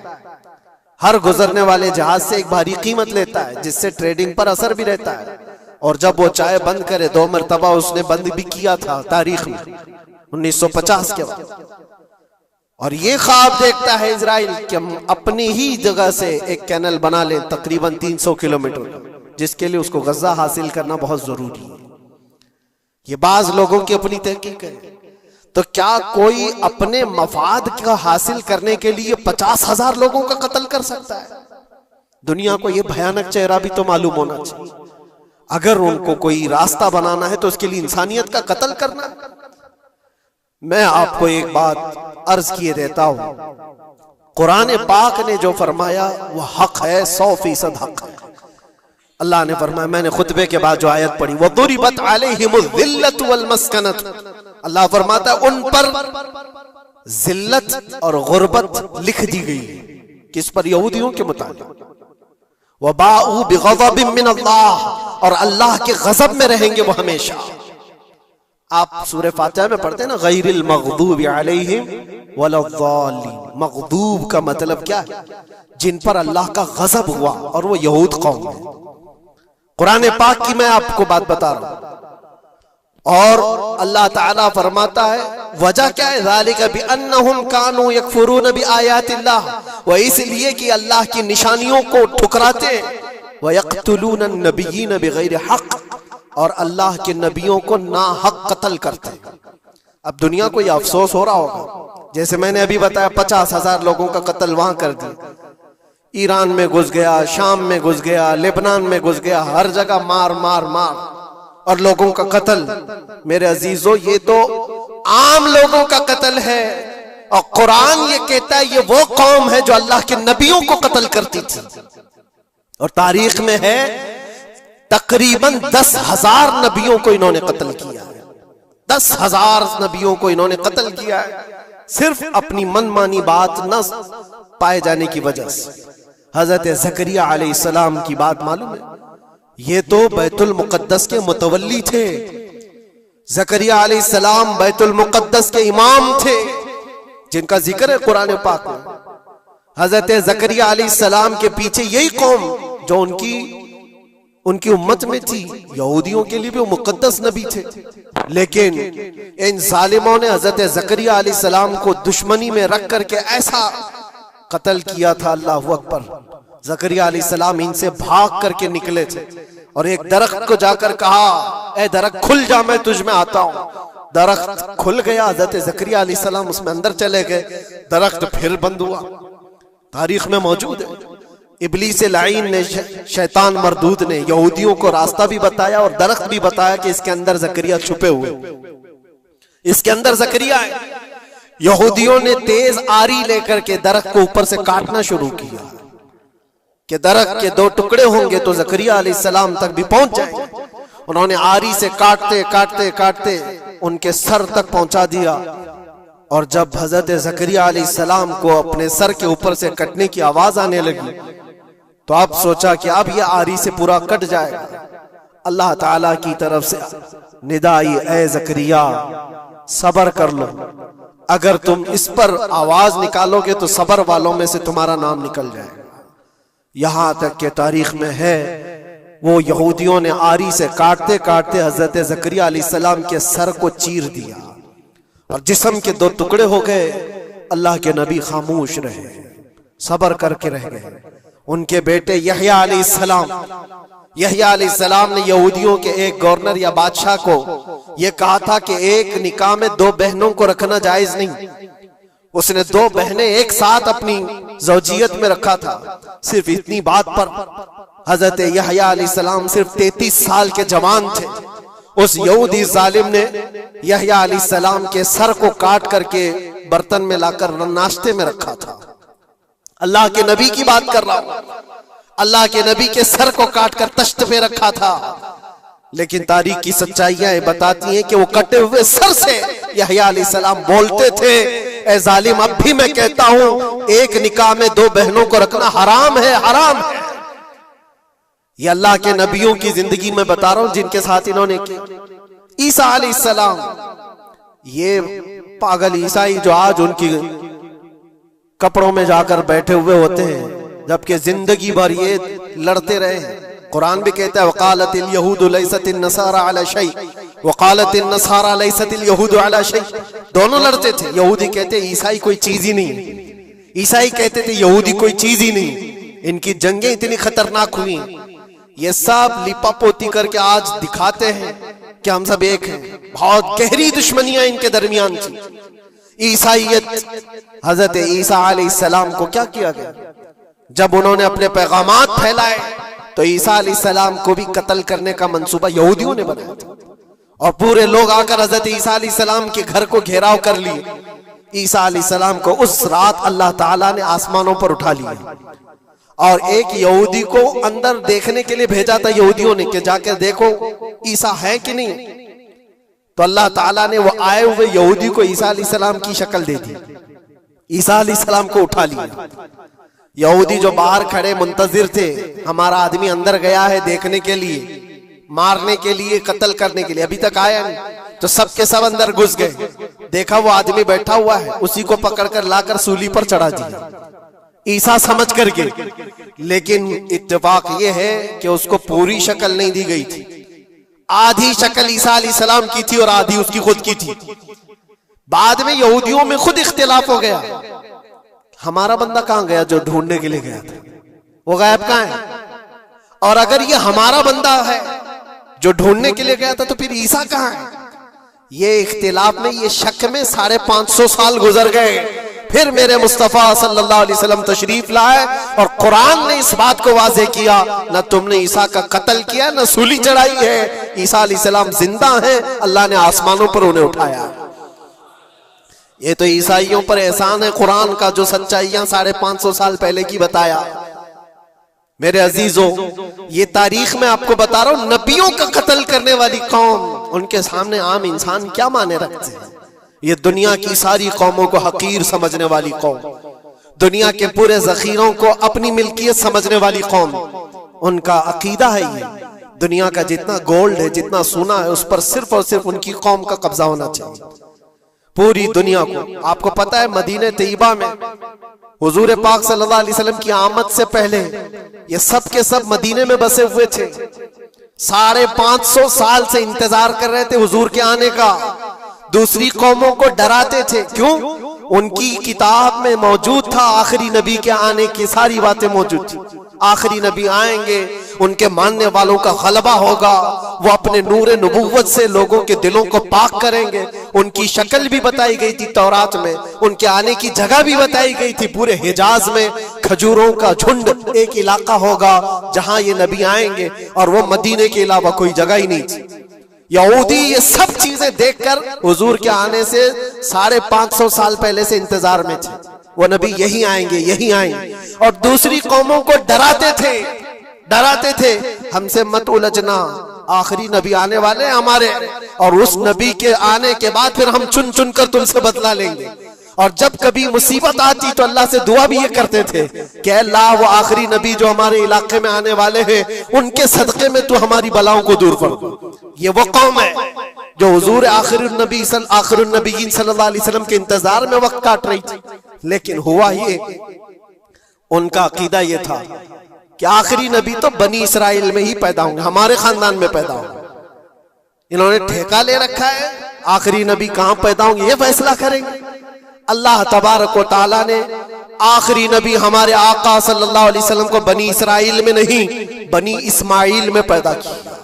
S1: हर गुजरने वाले जहाज से एक भारी कीमत लेता है, जिससे ट्रेडिंग पर असर भी रहता है। और जब वो चाहे बंद करे, 2 मरतबा उसने बंद भी किया था तारीख में 1950 के बाद। और ये ख्वाब देखता है इजराइल कि हम अपनी ही जगह से एक कैनल बना लें तकरीबन 300 किलोमीटर, जिसके लिए उसको गजा हासिल करना बहुत जरूरी है। ये बाज लोगों की अपनी तहकीक है। तो क्या कोई अपने मफाद का हासिल करने के लिए 50,000 लोगों का कत्ल कर सकता है? दुनिया को यह भयानक चेहरा भी तो मालूम होना चाहिए। अगर उनको कोई रास्ता बनाना है तो उसके लिए इंसानियत का कत्ल करना। मैं आपको एक बात अर्ज किए देता हूं, कुरान पाक ने जो फरमाया वह हक है, 100% हक है। अल्लाह ने फरमाया, मैंने खुतबे के बाद जो आयत पढ़ी, वदुरिबत अलैहिमुल ज़िल्लत वल मस्कनत, अल्लाह फरमाता है उन पर जिल्लत और गुर्बत लिख दी गई। किस पर? यहूदियों के मुताबिक। वबाउ बिग़ज़बिन मिन अल्लाह, और अल्लाह के गज़ब में रहेंगे वो हमेशा। आप सूरह फातिहा में पढ़ते हैं ना, गैरिल मग़दूबि अलैहिम वलद्दालिन। मग़दूब का मतलब क्या है? जिन पर अल्लाह का गजब हुआ, और वो यहूद कौम है। कुरान पाक की मैं आपको बात बता रहा हूं। और अल्लाह ताला फरमाता है वजह क्या है, ज़ालिका बिअन्नहुम कानू यकफुरून बिआयातिल्लाह, वो इसलिए कि अल्लाह की निशानियों को ठुकराते हैं, व यक़्तुलून नबिय्यीन बिगैरि हक़, और अल्लाह के नबियों को नाहक कत्ल करते हैं। अब दुनिया को यह अफसोस हो रहा होगा, जैसे मैंने अभी बताया 50,000 लोगों का कत्ल वहां कर दिया, ईरान में घुस गया, शाम में घुस गया, लेबनान में घुस गया, हर जगह मार मार मार और लोगों का कत्ल। मेरे अजीजों, ये तो आम लोगों का कत्ल है, और कुरान ये कहता है ये वो कौम है जो अल्लाह के नबियों को कत्ल करती थी। और तारीख में है तकरीबन 10,000 नबियों को इन्होंने कत्ल किया है। 10,000 नबियों को इन्होंने कत्ल किया है, सिर्फ अपनी मनमानी बात न पाए जाने की वजह से। हजरत ज़करिया अलैहिस्सलाम की बात मालूम है, ये तो बैतुल मुक़द्दस के मुतवल्ली थे। ज़करिया अलैहिस्सलाम बैतुल मुक़द्दस के इमाम थे, जिनका जिक्र है कुरान पाक में। हजरत ज़करिया अलैहिस्सलाम के पीछे यही कौम जो उनकी उम्मत में थी, यहूदियों के लिए भी वो मुक़द्दस नबी थे, लेकिन इन जालिमों ने हजरत ज़करिया अलैहिस्सलाम को दुश्मनी में रख करके ऐसा कत्ल किया था। अल्लाहु अकबर। ज़करिया अलैहिस्सलाम इनसे भाग करके निकले थे और एक दरख्त को जाकर कहा, ए दरख्त खुल जा, मैं तुझ में आता हूं। दरख्त खुल गया, हजरत ज़करिया अलैहिस्सलाम उसमें अंदर चले गए, दरख्त फिर बंद हुआ। तारीख में मौजूद है, इब्लीस लाइन ने, शैतान मरदूद ने यहूदियों को रास्ता भी बताया और दरख्त भी बताया कि इसके अंदर ज़करिया छुपे हुए, इसके अंदर ज़करिया है। यहूदियों ने तेज आरी लेकर के दरख्त को ऊपर से काटना शुरू किया कि दरख्त के 2 टुकड़े होंगे तो ज़करिया अलैहिस्सलाम तक भी पहुंच जाएंगे। उन्होंने आरी से काटते काटते काटते उनके सर तक पहुंचा दिया, और जब हजरत ज़करिया अलैहिस्सलाम को अपने सर के ऊपर से कटने की आवाज आने लगी तो आप सोचा कि अब यह आरी से पूरा कट जाएगा। अल्लाह ताला की तरफ से निदा आई, ए ज़करिया सबर कर लो, अगर तुम इस पर आवाज निकालोगे तो सबर वालों में से तुम्हारा नाम निकल जाएगा। यहां तक के तारीख में है वो यहूदियों ने आरी से काटते काटते हजरत ज़करिया अलैहिस्सलाम के सर को चीर दिया और जिस्म के 2 टुकड़े हो गए। अल्लाह के नबी खामोश रहे, सबर करके रह गए। उनके बेटे यहया अलैहिस्सलाम ने यहूदियों के एक गवर्नर या बादशाह को यह कहा था कि एक निकाह में 2 बहनों को रखना जायज नहीं। उसने 2 बहनें एक साथ अपनी ज़ौजियत में रखा था। सिर्फ इतनी बात पर हजरत यहया अलैहिस्सलाम सिर्फ 33 साल के जवान थे। उस यहूदी जालिम ने यहया अलैहिस्सलाम के सर को काट करके बर्तन में लाकर नाश्ते में रखा था। अल्लाह के नबी की बात कर रहा हूं, अल्लाह के नबी के सर को काट कर तश्त पे रखा था। लेकिन तारीख की सच्चाइयां बताती हैं कि वो कटे हुए सर से यहया अलैहिस्सलाम बोलते थे, ए जालिम, अब भी मैं कहता हूं एक निकाह में 2 बहनों को रखना हराम है, हराम है। ये अल्लाह के नबियों की जिंदगी में बता रहा हूं जिनके साथ इन्होंने किया। ईसा अलैहिस्सलाम, ये पागल ईसाई जो आज उनकी कपड़ों में जाकर बैठे हुए होते हैं, जबकि जिंदगी भर ये लड़ते रहे हैं। कुरान भी कहता है वक़ालतिल यहूदु लैसतिन नसारा अला शै वक़ालतिन नसारा लैसतिल यहूदु अला शै। दोनों लड़ते थे। यहूदी कहते ईसाई कोई चीज ही नहीं, ईसाई कहते थे यहूदी कोई चीज ही नहीं। इनकी जंगें इतनी खतरनाक हुई, ये सब लिपापोती करके आज दिखाते हैं कि हम सब एक हैं। बहुत गहरी दुश्मनियां इनके दरमियान थी। ईसाईयत, हजरत ईसा अलैहिस्सलाम को क्या किया गया? जब उन्होंने अपने पैगामात फैलाए तो ईसा अलैहिस्सलाम को भी कत्ल करने का मंसूबा यहूदियों ने बनाया था और पूरे लोग आकर हजरत ईसा अलैहिस्सलाम के घर को घेराव कर लिए। ईसा अलैहिस्सलाम को उस रात अल्लाह ताला ने आसमानों पर उठा लिया और एक यहूदी को अंदर देखने के लिए भेजा था यहूदियों ने कि जाकर देखो ईसा है कि नहीं। तो अल्लाह ताला ने वो आए हुए यहूदी को ईसा अलैहिस्सलाम की शक्ल दे दी, ईसा अलैहिस्सलाम को उठा लिया। यहूदी जो बाहर खड़े मुंतजिर थे, हमारा आदमी अंदर गया है देखने के लिए, मारने के लिए, कत्ल करने के लिए, अभी तक आया नहीं। तो सब के सब अंदर घुस गए। देखा वो आदमी बैठा हुआ है, उसी को पकड़कर लाकर सूली पर चढ़ा दिया ईसा समझ करके। लेकिन इत्तेफाक ये है कि उसको पूरी शक्ल नहीं दी गई थी, आधी शक्ल ईसा अलैहिस्सलाम की थी और आधी उसकी खुद की थी। बाद में यहूदियों में खुद इख्तिलाफ हो गया, हमारा बंदा कहां गया जो ढूंढने के लिए गया था, वो गायब कहां है? और अगर ये हमारा बंदा है जो ढूंढने के लिए गया था तो फिर ईसा कहां है? ये इख्तिलाफ में, ये शक में 550 साल गुजर गए। फिर मेरे मुस्तफा सल्लल्लाहु अलैहि वसल्लम तशरीफ लाए और कुरान ने इस बात को वाज़ेह किया, न तुमने ईसा का कत्ल किया न सूली चढ़ाई है, ईसा अलैहिस्सलाम जिंदा हैं, अल्लाह ने आसमानों पर उन्हें उठाया। ये तो ईसाइयों पर एहसान है कुरान का, जो सच्चाइयां 550 साल पहले की बताया। मेरे अजीजों, ये तारीख में आपको बता रहा हूं, नबियों का कत्ल करने वाली कौम, उनके सामने आम इंसान क्या माने रखते हैं। ये दुनिया की सारी कौमों को हकीर समझने वाली कौम, दुनिया के पूरे जखीरों को अपनी मिल्कियत समझने वाली कौम, उनका अकीदा है ये दुनिया का जितना गोल्ड है, जितना सोना है, उस पर सिर्फ और सिर्फ उनकी कौम का कब्जा होना चाहिए, पूरी दुनिया को। आपको पता है मदीने तैयबा में हुजूर पाक सल्लल्लाहु अलैहि वसल्लम की आमद से पहले ये सब के सब मदीने में बसे हुए थे। 550 साल से इंतजार कर रहे थे हुजूर के आने का, दूसरी कौमों को डराते थे। क्यों? उनकी किताब में मौजूद था आखिरी नबी के आने की सारी बातें मौजूद थी। आखिरी नबी आएंगे, उनके मानने वालों का गलबा होगा, वो अपने नूरे नबुव्वत से लोगों के दिलों को पाक करेंगे। उनकी शक्ल भी बताई गई थी तौरात में, उनके आने की जगह भी बताई गई थी। पूरे हिजाज में खजूरों का झुंड एक इलाका होगा जहां ये नबी आएंगे, और वो मदीने के अलावा कोई जगह ही नहीं थी। यहूदी ये सब चीजें देखकर हुजूर के आने से 550 साल पहले से इंतजार में थे, वो नबी यही आएंगे, यही आएंगे। और दूसरी कौमों को डराते थे, हमसे मत उलझना, आखिरी नबी आने वाले हैं हमारे, और उस नबी के आने के बाद फिर हम चुन चुन कर तुमसे बदला लेंगे। और जब कभी मुसीबत आती तो अल्लाह से दुआ भी ये करते थे कि अल्लाह वो आखिरी नबी जो हमारे इलाके में आने वाले हैं, उनके सदक़े में तू हमारी बलाओं को दूर कर। ये वो कौम है जो हुजूर आखिरुन नबीयीन सल्लल्लाहु अलैहि वसल्लम के इंतजार में वक्त काट रही थी। लेकिन हुआ ये, उनका अकीदा ये था कि आखिरी नबी तो बनी इसराइल में ही पैदा होंगे, हमारे खानदान में पैदा होंगे। इन्होंने ठेका ले रखा है आखिरी नबी कहां पैदा होंगे ये फैसला करेंगे। अल्लाह तबारक व तआला ने आखिरी नबी हमारे आका सल्लल्लाहु अलैहि वसल्लम को बनी इसराइल में नहीं, बनी इस्माइल में पैदा किया।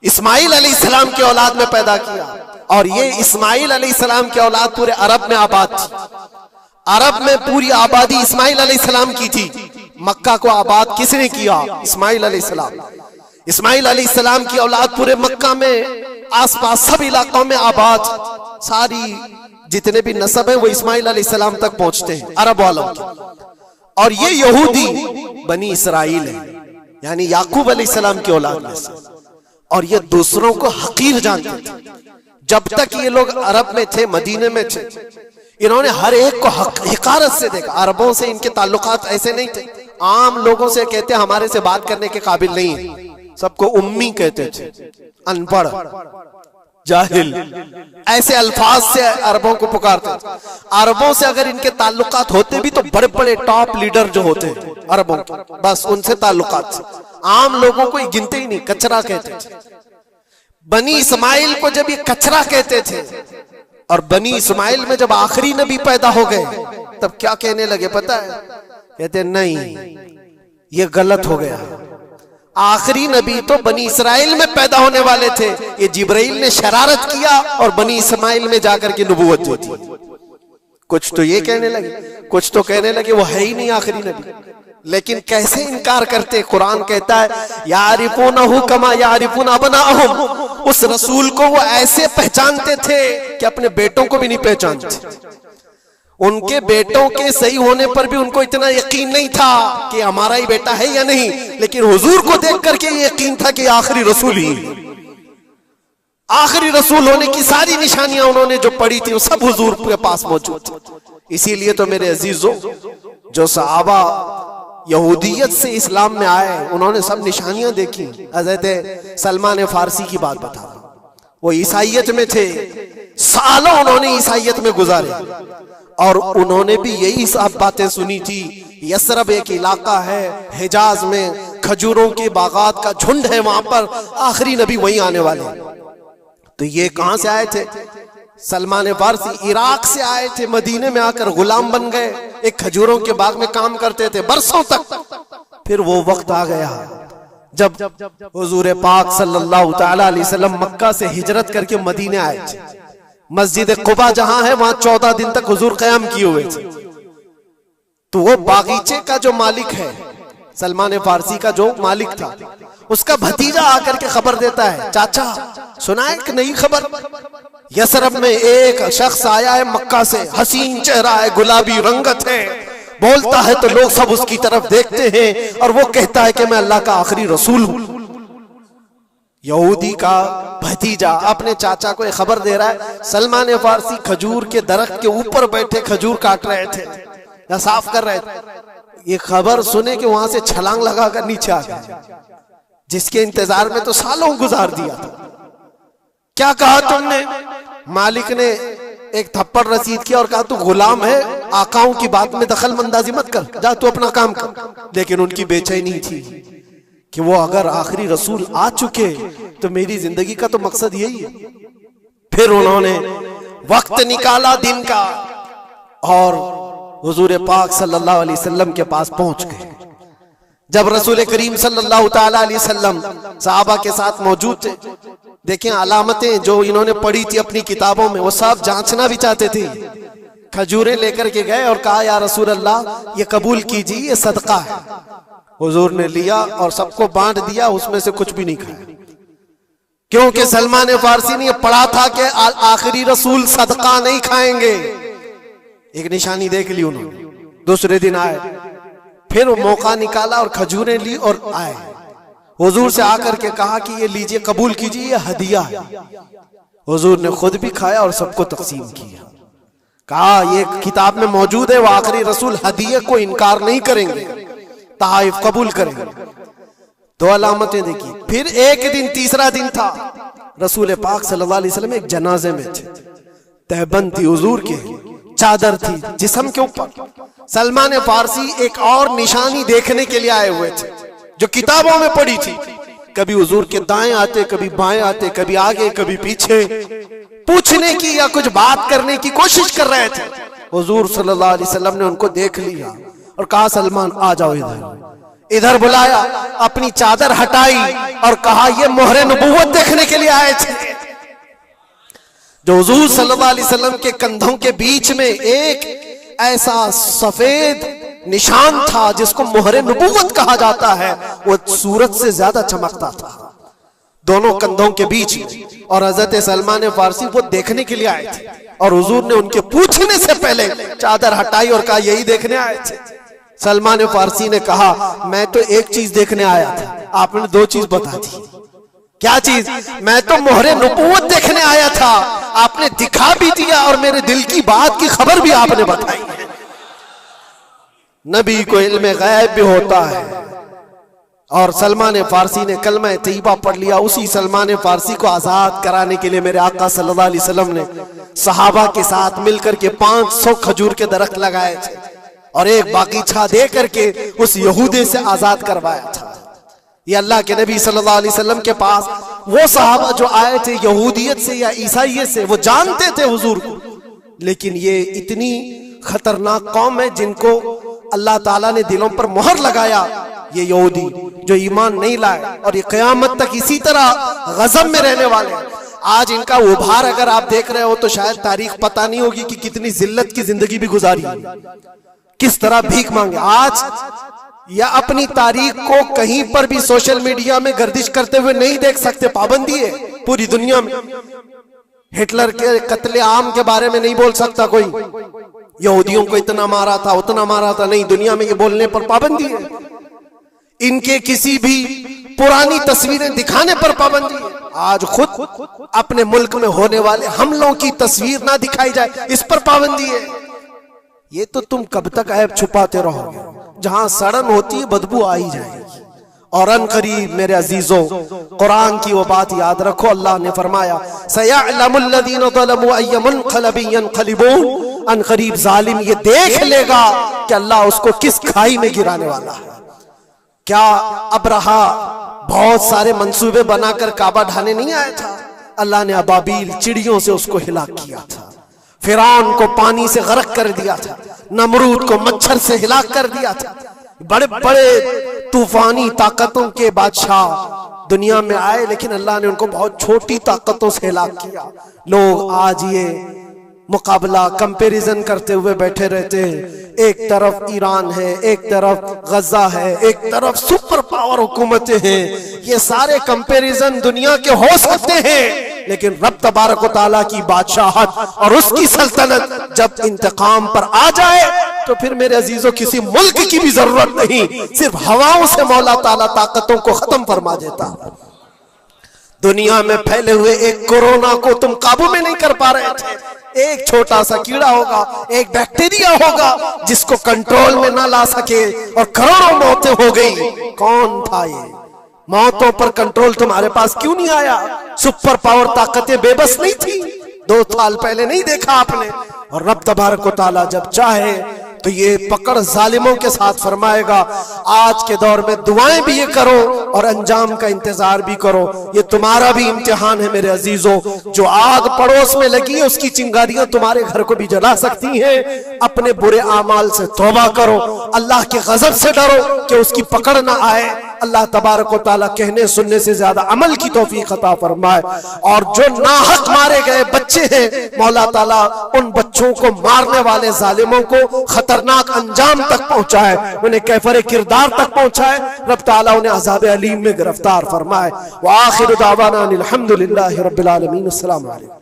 S1: इस्माइल अलैहिस्सलाम के औलाद में पैदा किया। और ये इस्माइल अलैहिस्सलाम की औलाद पूरे अरब में आबाद थी। अरब में पूरी आबादी इस्माइल अलैहिस्सलाम की थी। मक्का को आबाद किसने किया? इस्माइल अलैहिस्सलाम। इस्माइल अलैहिस्सलाम की औलाद पूरे मक्का में, आसपास सब इलाकों में आबाद, सारी जितने भी नस्ब है वो इस्माइल अलैहिस्सलाम तक पहुंचते हैं, अरब वालों के। और ये यहूदी बनी इसराइल है, यानी याकूब अलैहिस्सलाम की औलाद में से। और ये दूसरों को हकीर जानते थे। जब तक ये लोग अरब में थे, मदीने में थे, इन्होंने हर एक को हिकारत से देखा। अरबों से इनके ताल्लुकात ऐसे नहीं थे, आम लोगों से कहते हमारे से बात करने के काबिल नहीं है, सबको उम्मी कहते थे, अनपढ़, जाहिल, ऐसे अल्फाज से अरबों को पुकारते थे। अरबों से अगर इनके ताल्लुकात होते भी तो बड़े बड़े टॉप लीडर जो होते हैं अरबों के, बस उनसे ताल्लुकात थे। आम लोगों को गिनते ही नहीं, कचरा कहते थे। बनी इस्माइल को जब ये कचरा कहते थे, और बनी इस्माइल में जब आखिरी नबी पैदा हो गए तब क्या कहने लगे पता है? कहते नहीं, ये गलत हो गया। आखिरी नबी तो बनी इसराइल में पैदा होने वाले थे, ये जिब्राइल ने शरारत किया और बनी इस्माइल में जाकर के नबूवत दी थी। कुछ तो ये कहने लगे, कुछ तो कहने लगे वो है ही नहीं आखिरी नबी। लेकिन कैसे इनकार करते? कुरान कहता है यारिफूनहु कमा यारिफून अबनाअहुम, उस रसूल को वो ऐसे पहचानते थे कि अपने बेटों को भी नहीं पहचानते। उनके बेटों के सही होने पर भी उनको इतना यकीन नहीं था कि हमारा ही बेटा है या नहीं, लेकिन हुजूर को देख करके ये यकीन था कि आखिरी रसूल ही, आखिरी रसूल होने की सारी निशानियां उन्होंने जो पढ़ी थी वो सब हुजूर के पास मौजूद थी। इसीलिए तो मेरे अजीजों, जो सहाबा यहूदियत से इस्लाम में आए, उन्होंने सब निशानियां देखी। हजरत सलमान फारसी की बात बता, वो ईसाइयत में थे, सालों उन्होंने ईसाइयत में गुजारे और उन्होंने भी यही सब बातें सुनी थी। यसरब एक इलाका है हिजाज में, खजूरों के बागात का झुंड है वहां पर, आखिरी नबी वहीं आने वाले। तो ये कहां से आए थे? सलमान फारसी इराक से आए थे, मदीने में आकर गुलाम बन गए, एक खजूरों के बाग में काम करते थे बरसों तक। फिर वो वक्त आ गया जब हुजूर पाक सल्लल्लाहु तआला अलैहि वसल्लम मक्का से हिजरत करके मदीने आए थे। मस्जिद कुबा जहां है वहां 14 दिन तक हुजूर क़याम किए हुए थे। तो वो बागीचे का जो मालिक है, सलमान फारसी का जो मालिक था, उसका भतीजा आकर के खबर देता है, चाचा सुना एक नई खबर, यसरब में एक शख्स आया है मक्का से, हसीन चेहरा है, गुलाबी रंगत है, बोलता है तो लोग सब उसकी तरफ देखते हैं और वो कहता है कि मैं अल्लाह का आखिरी रसूल हूं। यहूदी का भतीजा अपने चाचा को एक खबर दे रहा है। सलमान फारसी खजूर के दरख्त के ऊपर बैठे खजूर काट रहे थे या साफ कर रहे थे। ये खबर सुने कि वहां से छलांग लगाकर नीचे आ गए, जिसके इंतजार में तो सालों गुजार दिया था। क्या कहा तुमने? मालिक ने एक थप्पड़ रसीद किया और कहा तू गुलाम है, आकाओं की बात में दखल अंदाजी मत कर, जा तू अपना काम कर। लेकिन उनकी बेचैनी थी कि वो अगर आखिरी रसूल आ चुके तो मेरी जिंदगी का तो मकसद यही है। फिर उन्होंने वक्त निकाला दिन का और हुजूर पाक सल्लल्लाहु अलैहि वसल्लम के पास पहुंच गए। जब रसूल करीम सल्लल्लाहु तआला अलैहि वसल्लम सहाबा के साथ मौजूद थे, देखें अलामतें जो इन्होंने पढ़ी थी अपनी किताबों में, वो सब जांचना भी चाहते थे। खजूरें लेकर के गए और कहा या रसूल अल्लाह ये कबूल कीजिए, ये सदका है। हुजूर ने लिया और सबको बांट दिया, उसमें से कुछ भी नहीं खाया, क्योंकि सलमान फारसी ने पढ़ा था कि आखिरी रसूल सदका नहीं खाएंगे। एक निशानी देख ली उन्होंने। दूसरे दिन आए, फिर वो मौका निकाला और खजूरें ली और आए। हुजूर से आकर के कहा कि ये लीजिए, कबूल कीजिए, ये हदिया है। हुजूर ने खुद भी खाया और सबको तकसीम किया। कहा ये किताब में मौजूद है, वो आखिरी रसूल हदिये को इनकार नहीं करेंगे, तहाइफ कबूल करेंगे। दो अलामतें देखी। फिर एक दिन, तीसरा दिन था, रसूल पाक सल्लल्लाहु अलैहि वसल्लम एक जनाजे में थे। तहबंद थी हुजूर के, चादर थी जिस्म के ऊपर। सलमान फारसी एक और निशानी देखने के लिए आए हुए थे जो किताबों में पड़ी थी। कभी हुजूर के दाएं आते, कभी बाएं आते, कभी आगे कभी पीछे, पूछने की या कुछ बात करने की कोशिश कर रहे थे। हुजूर सल्लल्लाहु अलैहि वसल्लम ने उनको देख लिया और कहा सलमान आ जाओ इधर। इधर बुलाया, अपनी चादर हटाई और कहा ये मोहरे नबूवत देखने के लिए आए थे। जो हुजूर सल्लल्लाहु अलैहि वसल्लम के कंधों के बीच में एक ऐसा सफेद निशान था जिसको मोहरे नबूवत कहा जाता है, वो सूरज से ज्यादा चमकता था दोनों कंधों के बीच में। और हजरत सलमान फारसी वो देखने के लिए आए थे और हुजूर ने उनके पूछने से पहले चादर हटाई और कहा यही देखने आए थे। सलमान फारसी ने कहा मैं तो एक चीज देखने आया था, आपने दो चीज बता दी। क्या चीज? मैं तो मोहरे नबूवत देखने आया था, आपने दिखा भी दिया और मेरे दिल की बात की खबर भी आपने बताई। नबी को इल्म गैब भी होता है। और सलमान फारसी ने कलमा तैयबा पढ़ लिया। उसी सलमान फारसी को आजाद कराने के लिए मेरे आका सल्लल्लाहु अलैहि वसल्लम ने सहाबा के साथ मिलकर के 500 खजूर के दरख्त लगाए थे और एक बागीचा दे करके उस यहूदी से आजाद करवाया था। ये अल्लाह के नबी सल्लल्लाहु अलैहि वसल्लम के पास वो सहाबा जो आए थे यहूदियत से या ईसाइयत से, वो जानते थे हुजूर को, लेकिन ये इतनी खतरनाक कौम है जिनको अल्लाह ताला ने दिलों पर मोहर लगाया। ये यहूदी जो ईमान नहीं लाए और ये क़यामत तक इसी तरह गज़ब में रहने वाले हैं। आज इनका उभार अगर आप देख रहे हो तो शायद तारीख पता नहीं होगी कि कितनी जिल्लत की जिंदगी भी गुजारी, किस तरह भीख मांगे। आज या अपनी तारीख को कहीं पर भी सोशल मीडिया में गर्दिश करते हुए नहीं देख सकते, पाबंदी है पूरी दुनिया में। हिटलर के कत्ले आम के बारे में नहीं बोल सकता कोई, यहूदियों को इतना मारा था उतना मारा था, नहीं, दुनिया में ये बोलने पर पाबंदी है। इनके किसी भी पुरानी तस्वीरें दिखाने पर पाबंदी है। आज खुद अपने मुल्क में होने वाले हमलों की तस्वीर ना दिखाई जाए, इस पर पाबंदी है। ये तो तुम कब तक ऐब छुपाते रहोगे? जहां सड़न होती है बदबू आ ही जाएगी और अनकरीब मेरे अजीजों, कुरान की वो बात याद रखो, अल्लाह ने फरमाया सयअलमुल लज़ीना ज़लमू अय्य मुनक़लबिन यनक़लिबून, अनकरीब जालिम ये देख लेगा कि अल्लाह उसको किस खाई में गिराने वाला है। क्या अबरहा बहुत सारे मंसूबे बनाकर काबा ढाने नहीं आया था? अल्लाह ने अबाबील चिड़ियों से उसको हिलाक किया था, फिरौन को पानी से गर्क कर दिया था, नमरूद को मच्छर से हिलाक कर दिया था। बड़े बड़े तूफानी ताकतों के बादशाह दुनिया में आए, लेकिन अल्लाह ने उनको बहुत छोटी ताकतों से हिलाक किया। लोग आज ये मुकाबला कंपैरिजन करते हुए बैठे रहते हैं, एक तरफ ईरान है, एक तरफ गजा है, एक तरफ सुपर पावर हुकूमतें हैं। ये सारे कंपैरिजन दुनिया के हो सकते हैं, लेकिन रब तबारक व तआला की बादशाहत और उसकी सल्तनत जब इंतकाम पर आ जाए तो फिर मेरे अजीजों किसी मुल्क की भी जरूरत नहीं, सिर्फ हवाओं से मौला ताला ताकतों को खत्म फरमा देता। दुनिया में फैले हुए एक कोरोना को तुम काबू में नहीं कर पा रहे थे। एक छोटा सा कीड़ा होगा, एक बैक्टीरिया होगा जिसको कंट्रोल में ना ला सके और करोड़ों मौतें हो गई। कौन था ये? मौतों पर कंट्रोल तुम्हारे पास क्यों नहीं आया? सुपर पावर ताकतें बेबस नहीं थी? 2 साल पहले नहीं देखा आपने? और रब तबारक व तआला जब चाहे तो ये पकड़ जालिमों के साथ फरमाएगा। आज के दौर में दुआएं भी ये करो और अंजाम का इंतजार भी करो। ये तुम्हारा भी इम्तिहान है मेरे अजीजों। जो आग पड़ोस में लगी है उसकी चिंगारियां तुम्हारे घर को भी जला सकती हैं। अपने बुरे आमाल से तौबा करो, अल्लाह के गजब से डरो कि उसकी पकड़ ना आए। अल्लाह तबारक व तआला कहने सुनने से ज्यादा अमल की तौफीक अता फरमाए। और जो नाहक मारे गए बच्चे हैं, मौला ताला उन बच्चों को मारने वाले जालिमों को खतरनाक अंजाम तक पहुंचाए, उन्हें कैफरे किरदार तक पहुंचाए। रब ताला उन्हें अज़ाब अलीम में गिरफ्तार फरमाए। व आखिर दावाना अनिल हम्दुलिल्लाहि रब्बिल आलमीन। अस्सलामु अलैकुम।